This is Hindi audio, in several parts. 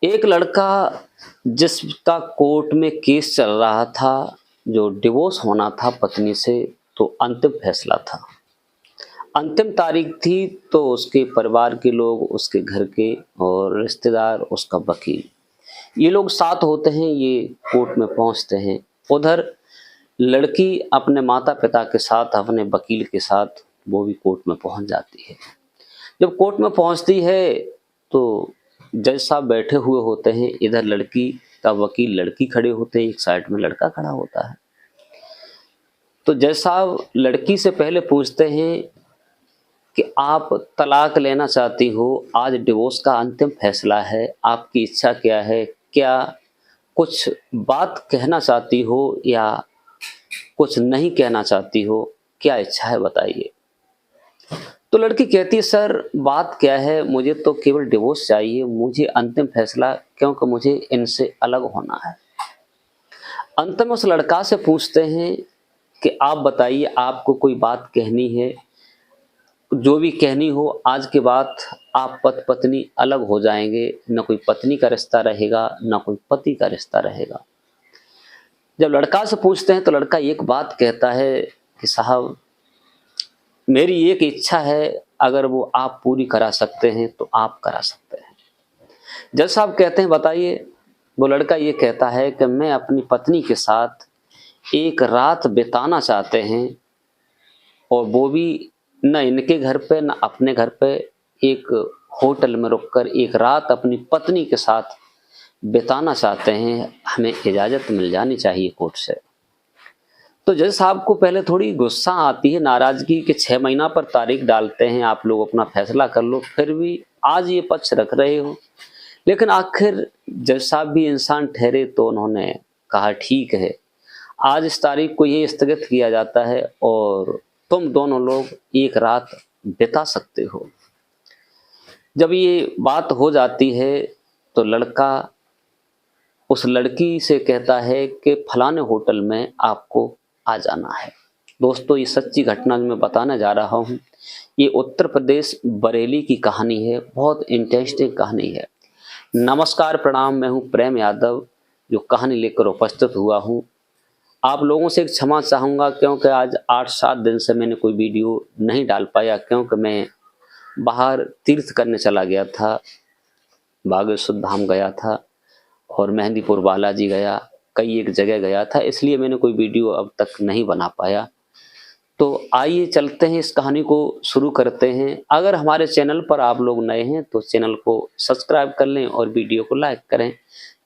एक लड़का जिसका कोर्ट में केस चल रहा था, जो डिवोर्स होना था पत्नी से, तो अंतिम फैसला था। अंतिम तारीख थी तो उसके परिवार के लोग, उसके घर के और रिश्तेदार, उसका वकील, ये लोग साथ होते हैं, ये कोर्ट में पहुंचते हैं। उधर लड़की अपने माता-पिता के साथ, अपने वकील के साथ वो भी कोर्ट में पहुंच जाती है। जब कोर्ट में पहुंचती है तो जज साहब बैठे हुए होते हैं, इधर लड़की का वकील, लड़की खड़े होते हैं, एक साइड में लड़का खड़ा होता है। तो जज साहब लड़की से पहले पूछते हैं कि आप तलाक लेना चाहती हो, आज डिवोर्स का अंतिम फैसला है, आपकी इच्छा क्या है? क्या कुछ बात कहना चाहती हो या कुछ नहीं कहना चाहती हो? क्या इच्छा है बताइए? तो लड़की कहती है, सर बात क्या है, मुझे तो केवल डिवोर्स चाहिए, मुझे अंतिम फैसला, क्योंकि मुझे इनसे अलग होना है। अंत में उस लड़का से पूछते हैं कि आप बताइए, आपको कोई बात कहनी है? जो भी कहनी हो, आज के बाद आप पति पत्नी अलग हो जाएंगे, न कोई पत्नी का रिश्ता रहेगा, न कोई पति का रिश्ता रहेगा। जब लड़का से पूछते हैं तो लड़का एक बात कहता है कि साहब, मेरी एक इच्छा है, अगर वो आप पूरी करा सकते हैं तो आप करा सकते हैं। जज साहब कहते हैं बताइए। वो लड़का ये कहता है कि मैं अपनी पत्नी के साथ एक रात बिताना चाहते हैं, और वो भी न इनके घर पे न अपने घर पे, एक होटल में रुककर एक रात अपनी पत्नी के साथ बिताना चाहते हैं, हमें इजाज़त मिल जानी चाहिए कोर्ट से। तो जज साहब को पहले थोड़ी गुस्सा आती है, नाराज़गी, कि 6 महीना पर तारीख डालते हैं, आप लोग अपना फैसला कर लो, फिर भी आज ये पक्ष रख रहे हो। लेकिन आखिर जज साहब भी इंसान ठहरे तो उन्होंने कहा ठीक है, आज इस तारीख को ये स्थगित किया जाता है और तुम दोनों लोग एक रात बिता सकते हो। जब ये बात हो जाती है तो लड़का उस लड़की से कहता है कि फलाने होटल में आपको आ जाना है। दोस्तों, ये सच्ची घटना जो मैं बताने जा रहा हूँ, ये उत्तर प्रदेश बरेली की कहानी है, बहुत इंटरेस्टिंग कहानी है। नमस्कार, प्रणाम, मैं हूँ प्रेम यादव, जो कहानी लेकर उपस्थित हुआ हूँ। आप लोगों से एक क्षमा चाहूँगा, क्योंकि आज 8-7 दिन से मैंने कोई वीडियो नहीं डाल पाया, क्योंकि मैं बाहर तीर्थ करने चला गया था, बागेश्वर धाम गया था और मेहंदीपुर बालाजी गया, कई एक जगह गया था, इसलिए मैंने कोई वीडियो अब तक नहीं बना पाया। तो आइए चलते हैं, इस कहानी को शुरू करते हैं। अगर हमारे चैनल पर आप लोग नए हैं तो चैनल को सब्सक्राइब कर लें और वीडियो को लाइक करें,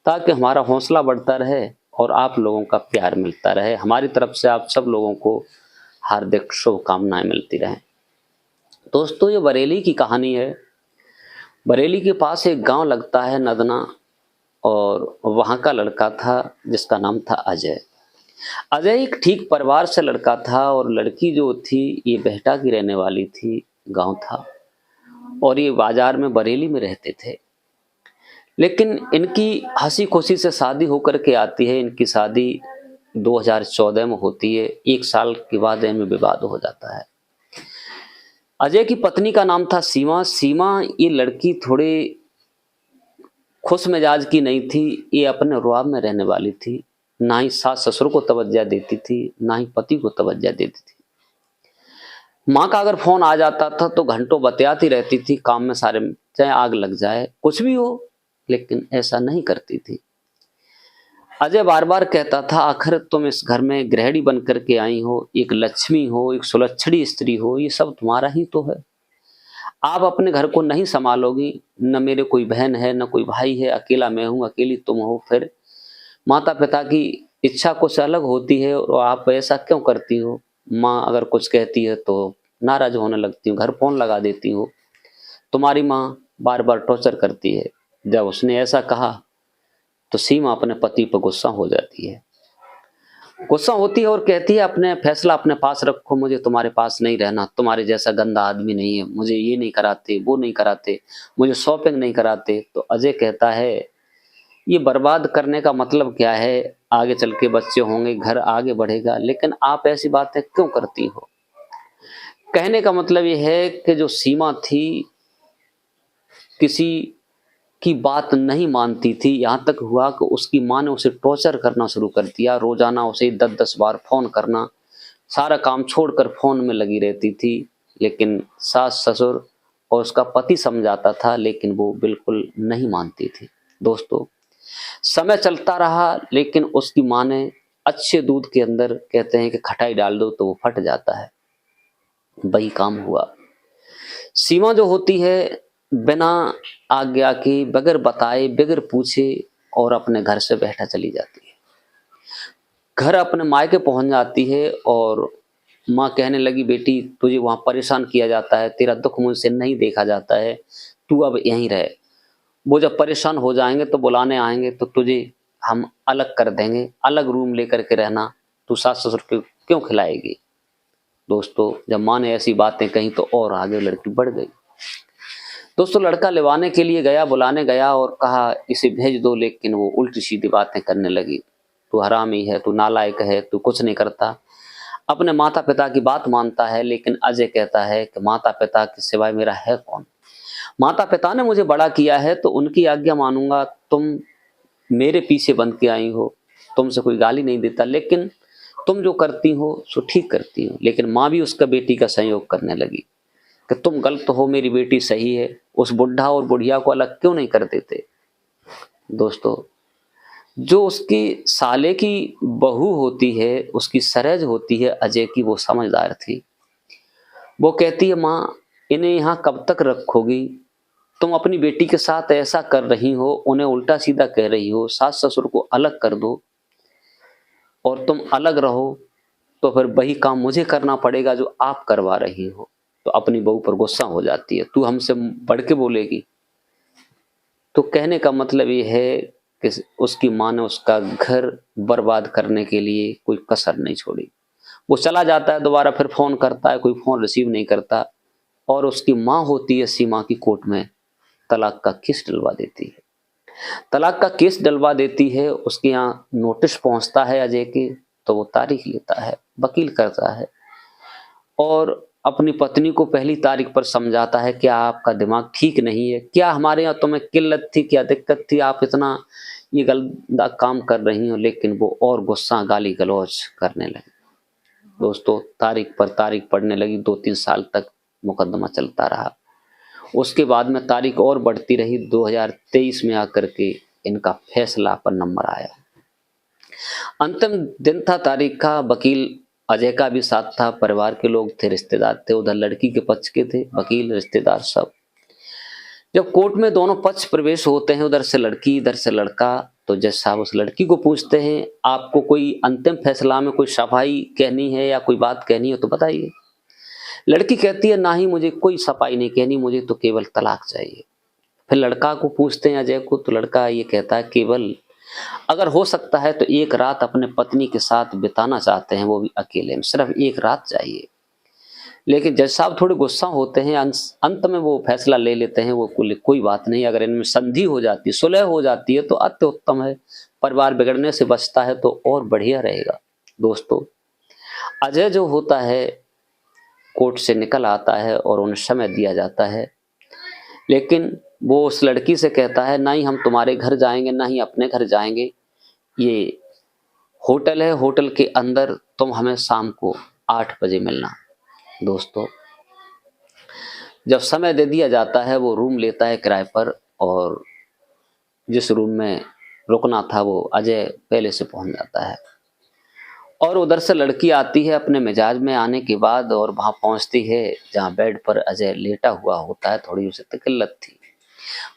ताकि हमारा हौसला बढ़ता रहे और आप लोगों का प्यार मिलता रहे। हमारी तरफ से आप सब लोगों को हार्दिक शुभकामनाएं मिलती रहें। दोस्तों, ये बरेली की कहानी है। बरेली के पास एक गांव लगता है नदना, और वहाँ का लड़का था जिसका नाम था अजय। अजय एक ठीक परिवार से लड़का था, और लड़की जो थी ये बेहटा की रहने वाली थी, गांव था, और ये बाजार में बरेली में रहते थे। लेकिन इनकी हंसी खुशी से शादी होकर के आती है। इनकी शादी 2014 में होती है। 1 साल के बाद इनमें विवाद हो जाता है। अजय की पत्नी का नाम था सीमा। सीमा ये लड़की थोड़ी खुश मिजाज की नहीं थी, ये अपने रुआब में रहने वाली थी। ना ही सास ससुर को तवज्जो देती थी, ना ही पति को तवज्जो देती थी। माँ का अगर फोन आ जाता था तो घंटों बतियाती रहती थी, काम में सारे, चाहे आग लग जाए, कुछ भी हो, लेकिन ऐसा नहीं करती थी। अजय बार बार कहता था, आखिर तुम इस घर में गृहिणी बन करके आई हो, एक लक्ष्मी हो, एक सुलक्षणी स्त्री हो, ये सब तुम्हारा ही तो है। आप अपने घर को नहीं संभालोगी, न मेरे कोई बहन है, न कोई भाई है, अकेला मैं हूँ, अकेली तुम हो। फिर माता पिता की इच्छा कुछ अलग होती है और आप ऐसा क्यों करती हो? माँ अगर कुछ कहती है तो नाराज होने लगती हूँ, घर फोन लगा देती हूँ। तुम्हारी माँ बार बार टॉर्चर करती है। जब उसने ऐसा कहा तो सीमा अपने पति पर गुस्सा हो जाती है, गुस्सा होती है और कहती है, अपने फैसला अपने पास रखो, मुझे तुम्हारे पास नहीं रहना। तुम्हारे जैसा गंदा आदमी नहीं है, मुझे ये नहीं कराते, वो नहीं कराते, मुझे शॉपिंग नहीं कराते। तो अजय कहता है, ये बर्बाद करने का मतलब क्या है? आगे चल के बच्चे होंगे, घर आगे बढ़ेगा, लेकिन आप ऐसी बातें क्यों करती हो? कहने का मतलब ये है कि जो सीमा थी, किसी की बात नहीं मानती थी। यहाँ तक हुआ कि उसकी माँ ने उसे टॉर्चर करना शुरू कर दिया। रोजाना उसे 10-10 बार फ़ोन करना, सारा काम छोड़कर फ़ोन में लगी रहती थी। लेकिन सास ससुर और उसका पति समझाता था, लेकिन वो बिल्कुल नहीं मानती थी। दोस्तों, समय चलता रहा, लेकिन उसकी माँ ने अच्छे दूध के अंदर कहते हैं कि खटाई डाल दो तो वो फट जाता है। वही काम हुआ। सीमा जो होती है, बिना आज्ञा के, बगैर बताए, बगैर पूछे और अपने घर से बैठा चली जाती है। घर अपने मायके पहुंच जाती है और माँ कहने लगी, बेटी तुझे वहां परेशान किया जाता है, तेरा दुख मुझसे नहीं देखा जाता है, तू अब यहीं रहे। वो जब परेशान हो जाएंगे तो बुलाने आएंगे तो तुझे हम अलग कर देंगे, अलग रूम लेकर के रहना, तू सास ससुर को क्यों खिलाएगी। दोस्तों, जब माँ ने ऐसी बातें कही तो और आगे लड़की बढ़ गई। दोस्तों, लड़का लिवाने के लिए गया, बुलाने गया और कहा इसे भेज दो, लेकिन वो उल्टी सीधी बातें करने लगी। तू हरामी है, तू नालायक है, तू कुछ नहीं करता। अपने माता पिता की बात मानता है, लेकिन अजय कहता है कि माता पिता के सिवाय मेरा है कौन। माता पिता ने मुझे बड़ा किया है तो उनकी आज्ञा मानूंगा। तुम मेरे पीछे बन के आई हो, तुमसे कोई गाली नहीं देता, लेकिन तुम जो करती हो सो ठीक करती हो। लेकिन माँ भी उसका बेटी का संयोग करने लगी कि तुम गलत हो, मेरी बेटी सही है, उस बुढ़ा और बुढ़िया को अलग क्यों नहीं कर देते। दोस्तों, जो उसकी साले की बहू होती है, उसकी सरहज होती है अजय की, वो समझदार थी। वो कहती है, माँ इन्हें यहाँ कब तक रखोगी, तुम अपनी बेटी के साथ ऐसा कर रही हो, उन्हें उल्टा सीधा कह रही हो, सास ससुर को अलग कर दो और तुम अलग रहो, तो फिर वही काम मुझे करना पड़ेगा जो आप करवा रही हो। तो अपनी बहू पर गुस्सा हो जाती है, तू हमसे बढ़ के बोलेगी। तो कहने का मतलब ये है कि उसकी माँ ने उसका घर बर्बाद करने के लिए कोई कसर नहीं छोड़ी। वो चला जाता है, दोबारा फिर फोन करता है, कोई फोन रिसीव नहीं करता और उसकी माँ होती है सीमा की कोर्ट में तलाक का केस डलवा देती है। तलाक का केस डलवा देती है, उसके यहाँ नोटिस पहुंचता है अजय के, तो वो तारीख लेता है, वकील करता है और अपनी पत्नी को पहली तारीख पर समझाता है कि आपका दिमाग ठीक नहीं है, क्या हमारे यहाँ तुम्हें किल्लत थी, क्या दिक्कत थी, आप इतना ये गंदा काम कर रही हो। लेकिन वो और गुस्सा गाली गलौज करने लगी। दोस्तों, तारीख पर तारीख पड़ने लगी, 2-3 साल तक मुकदमा चलता रहा। उसके बाद में तारीख और बढ़ती रही। 2023 में आकर के इनका फैसला पर नंबर आया। अंतिम दिन था तारीख का। वकील अजय का भी साथ था, परिवार के लोग थे, रिश्तेदार थे, उधर लड़की के पक्ष के थे, वकील, रिश्तेदार सब। जब कोर्ट में दोनों पक्ष प्रवेश होते हैं, उधर से लड़की, इधर से लड़का, तो जज साहब उस लड़की को पूछते हैं, आपको कोई अंतिम फैसला में कोई सफाई कहनी है या कोई बात कहनी हो तो बताइए। लड़की कहती है, ना ही मुझे कोई सफाई नहीं कहनी, मुझे तो केवल तलाक चाहिए। फिर लड़का को पूछते हैं अजय को, तो लड़का ये कहता है, केवल अगर हो सकता है तो एक रात अपने पत्नी के साथ बिताना चाहते हैं, वो भी अकेले में, सिर्फ एक रात चाहिए। लेकिन जज साहब थोड़े गुस्सा होते हैं, अंत में वो फैसला ले लेते हैं, वो कोई बात नहीं, अगर इनमें संधि हो जाती है, सुलह हो जाती है तो अति उत्तम है, परिवार बिगड़ने से बचता है तो और बढ़िया रहेगा। दोस्तों, अजय जो होता है कोर्ट से निकल आता है और उन्हें समय दिया जाता है, लेकिन वो उस लड़की से कहता है, ना ही हम तुम्हारे घर जाएंगे, ना ही अपने घर जाएंगे, ये होटल है, होटल के अंदर तुम हमें शाम को 8 बजे मिलना। दोस्तों, जब समय दे दिया जाता है, वो रूम लेता है किराए पर और जिस रूम में रुकना था वो अजय पहले से पहुंच जाता है और उधर से लड़की आती है अपने मिजाज में आने के बाद और वहां पहुंचती है जहां बेड पर अजय लेटा हुआ होता है। थोड़ी उसे तकल्लुफ़ थी,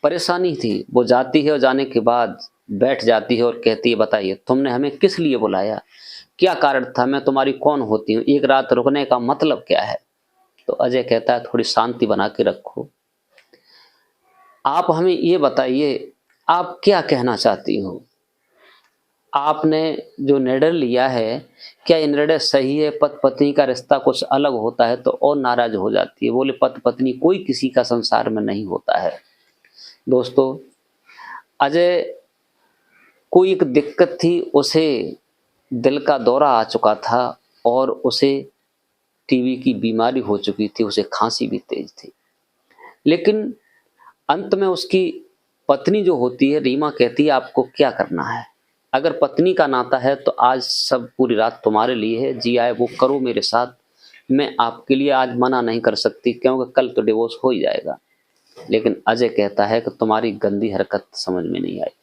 परेशानी थी। वो जाती है और जाने के बाद बैठ जाती है और कहती है, बताइए तुमने हमें किस लिए बुलाया, क्या कारण था, मैं तुम्हारी कौन होती हूँ, एक रात रुकने का मतलब क्या है। तो अजय कहता है, थोड़ी शांति बना के रखो, आप हमें ये बताइए आप क्या कहना चाहती हो, आपने जो निर्णय लिया है क्या ये निर्णय सही है। पति पत्नी का रिश्ता कुछ अलग होता है तो और नाराज हो जाती है। बोले, पति पत्नी कोई किसी का संसार में नहीं होता है। दोस्तों, अजय को एक दिक्कत थी, उसे दिल का दौरा आ चुका था और उसे टीबी की बीमारी हो चुकी थी, उसे खांसी भी तेज थी। लेकिन अंत में उसकी पत्नी जो होती है, रीमा कहती है आपको क्या करना है। अगर पत्नी का नाता है तो आज सब पूरी रात तुम्हारे लिए है, जी आए वो करो मेरे साथ। मैं आपके लिए आज मना नहीं कर सकती क्योंकि कल तो डिवोर्स हो ही जाएगा। लेकिन अजय कहता है कि तुम्हारी गंदी हरकत समझ में नहीं आई।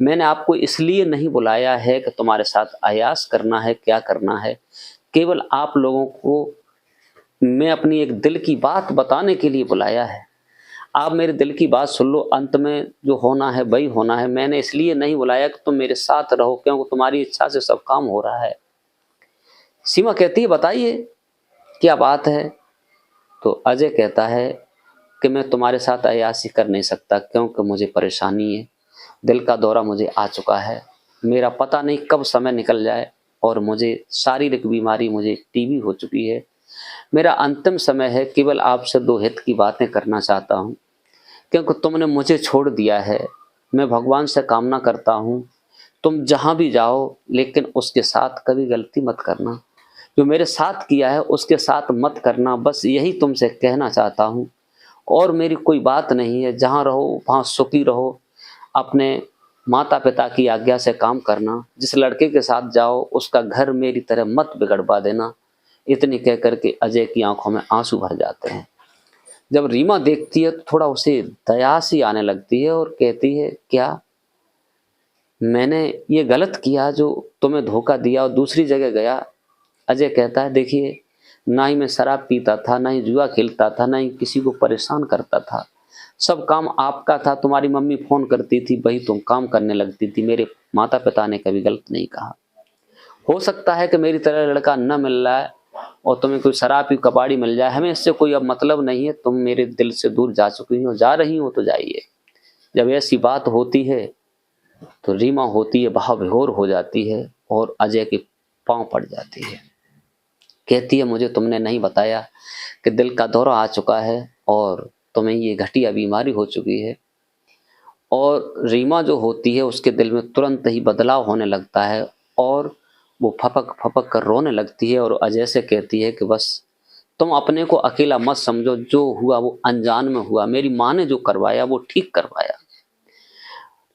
मैंने आपको इसलिए नहीं बुलाया है कि तुम्हारे साथ अयास करना है, क्या करना है। केवल आप लोगों को मैं अपनी एक दिल की बात बताने के लिए बुलाया है। आप मेरे दिल की बात सुन लो, अंत में जो होना है वही होना है। मैंने इसलिए नहीं बुलाया कि तुम मेरे साथ रहो क्योंकि तुम्हारी इच्छा से सब काम हो रहा है। सीमा कहती है बताइए क्या बात है। तो अजय कहता है कि मैं तुम्हारे साथ अय्याशी कर नहीं सकता क्योंकि मुझे परेशानी है, दिल का दौरा मुझे आ चुका है, मेरा पता नहीं कब समय निकल जाए और मुझे शारीरिक बीमारी, मुझे टीबी हो चुकी है। मेरा अंतिम समय है, केवल आपसे दो हित की बातें करना चाहता हूँ क्योंकि तुमने मुझे छोड़ दिया है। मैं भगवान से कामना करता हूँ तुम जहाँ भी जाओ लेकिन उसके साथ कभी गलती मत करना, जो मेरे साथ किया है उसके साथ मत करना। बस यही तुमसे कहना चाहता हूँ और मेरी कोई बात नहीं है। जहाँ रहो वहाँ सुखी रहो, अपने माता पिता की आज्ञा से काम करना, जिस लड़के के साथ जाओ उसका घर मेरी तरह मत बिगड़वा देना। इतनी कह करके अजय की आंखों में आंसू भर जाते हैं। जब रीमा देखती है तो थोड़ा उसे दया सी आने लगती है और कहती है क्या मैंने ये गलत किया जो तुम्हें धोखा दिया और दूसरी जगह गया। अजय कहता है देखिए, ना ही मैं शराब पीता था, ना ही जुआ खेलता था, ना ही किसी को परेशान करता था। सब काम आपका था। तुम्हारी मम्मी फोन करती थी वही तुम काम करने लगती थी। मेरे माता पिता ने कभी गलत नहीं कहा। हो सकता है कि मेरी तरह लड़का न मिल रहा है और तुम्हें कोई शराब की कबाड़ी मिल जाए, हमें इससे कोई अब मतलब नहीं है। तुम मेरे दिल से दूर जा चुकी हो, जा रही हो तो जाइए। जब ऐसी बात होती है तो रीमा होती है भाव विभोर हो जाती है और अजय के पांव पड़ जाती है। कहती है मुझे तुमने नहीं बताया कि दिल का दौरा आ चुका है और तुम्हें ये घटिया बीमारी हो चुकी है। और रीमा जो होती है उसके दिल में तुरंत ही बदलाव होने लगता है और वो फपक फपक कर रोने लगती है और अजय से कहती है कि बस तुम अपने को अकेला मत समझो, जो हुआ वो अनजान में हुआ। मेरी माँ ने जो करवाया वो ठीक करवाया,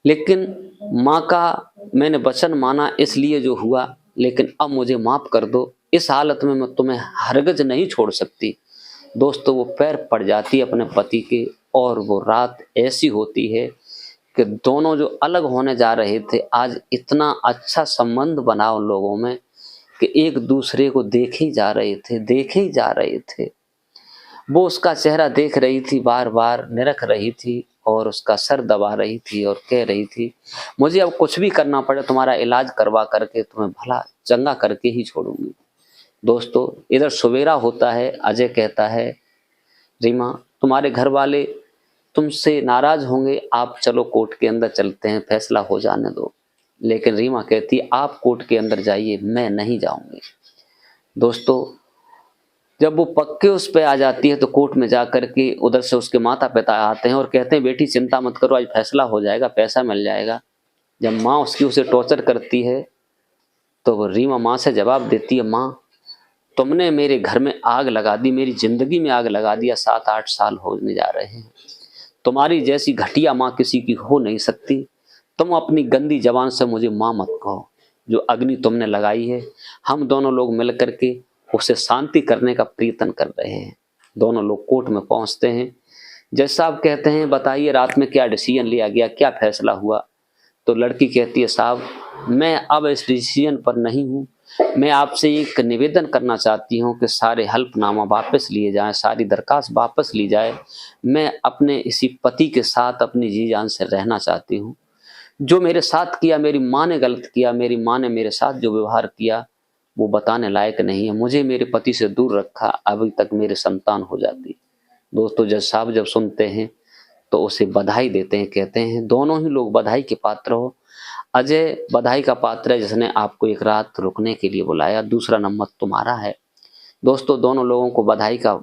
लेकिन माँ का मैंने वचन माना इसलिए जो हुआ, लेकिन अब मुझे माफ कर दो। इस हालत में मैं तुम्हें हरगिज नहीं छोड़ सकती। दोस्तों वो पैर पड़ जाती है अपने पति के और वो रात ऐसी होती है कि दोनों जो अलग होने जा रहे थे आज इतना अच्छा संबंध बना उन लोगों में कि एक दूसरे को देखे ही जा रहे थे, देखे ही जा रहे थे। वो उसका चेहरा देख रही थी, बार बार निरख रही थी और उसका सर दबा रही थी और कह रही थी मुझे अब कुछ भी करना पड़े तुम्हारा इलाज करवा करके तुम्हें भला चंगा करके ही छोड़ूंगी। दोस्तों इधर सवेरा होता है। अजय कहता है रीमा तुम्हारे घर वाले तुमसे नाराज होंगे, आप चलो कोर्ट के अंदर चलते हैं, फैसला हो जाने दो। लेकिन रीमा कहती आप कोर्ट के अंदर जाइए, मैं नहीं जाऊंगी। दोस्तों जब वो पक्के उस पे आ जाती है तो कोर्ट में जा करके उधर से उसके माता पिता आते हैं और कहते हैं बेटी चिंता मत करो, आज फैसला हो जाएगा, पैसा मिल जाएगा। जब माँ उसकी उसे टॉर्चर करती है तो वो रीमा माँ से जवाब देती है माँ तुमने मेरे घर में आग लगा दी, मेरी जिंदगी में आग लगा दिया। 7-8 साल होने जा रहे हैं, तुम्हारी जैसी घटिया माँ किसी की हो नहीं सकती। तुम अपनी गंदी जबान से मुझे माँ मत कहो। जो अग्नि तुमने लगाई है हम दोनों लोग मिल करके उसे शांति करने का प्रयत्न कर रहे हैं। दोनों लोग कोर्ट में पहुंचते हैं। जज साहब कहते हैं बताइए रात में क्या डिसीजन लिया गया, क्या फैसला हुआ। तो लड़की कहती है साहब मैं अब इस डिसीजन पर नहीं हूँ, मैं आपसे एक निवेदन करना चाहती हूँ कि सारे हल्फनामा वापस लिए जाएं, सारी दरखास्त वापस ली जाए। मैं अपने इसी पति के साथ अपनी जी जान से रहना चाहती हूँ। जो मेरे साथ किया, मेरी माँ ने गलत किया, मेरी माँ ने मेरे साथ जो व्यवहार किया वो बताने लायक नहीं है। मुझे मेरे पति से दूर रखा, अभी तक मेरे संतान हो जाती। दोस्तों जज साहब जब सुनते हैं तो उसे बधाई देते हैं, कहते हैं दोनों ही लोग बधाई के पात्र हो। अजय बधाई का पात्र है जिसने आपको एक रात रुकने के लिए बुलाया, दूसरा नंबर तुम्हारा है। दोस्तों दोनों लोगों को बधाई का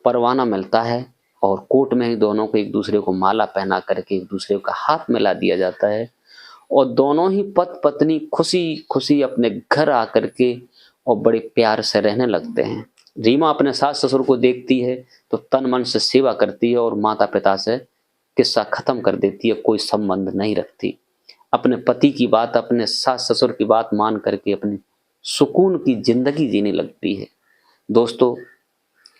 परवाना मिलता है और कोर्ट में ही दोनों को एक दूसरे को माला पहना करके एक दूसरे का हाथ मिला दिया जाता है और दोनों ही पति पत्नी खुशी खुशी अपने घर आकर के और बड़े प्यार से रहने लगते हैं। रीमा अपने सास ससुर को देखती है तो तन मन से सेवा करती है और माता पिता से किस्सा खत्म कर देती है, कोई संबंध नहीं रखती। अपने पति की बात, अपने सास ससुर की बात मान करके अपनी सुकून की जिंदगी जीने लगती है। दोस्तों,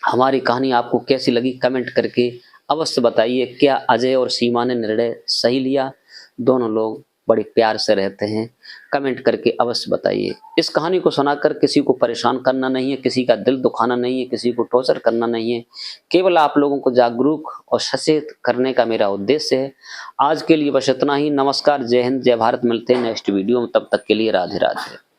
हमारी कहानी आपको कैसी लगी कमेंट करके अवश्य बताइए। क्या अजय और सीमा ने निर्णय सही लिया? दोनों लोग बड़े प्यार से रहते हैं। कमेंट करके अवश्य बताइए। इस कहानी को सुनाकर किसी को परेशान करना नहीं है, किसी का दिल दुखाना नहीं है, किसी को टॉर्चर करना नहीं है। केवल आप लोगों को जागरूक और सचेत करने का मेरा उद्देश्य है। आज के लिए बस इतना ही। नमस्कार, जय हिंद, जय भारत। मिलते हैं नेक्स्ट वीडियो में, तब तक के लिए राधे राधे।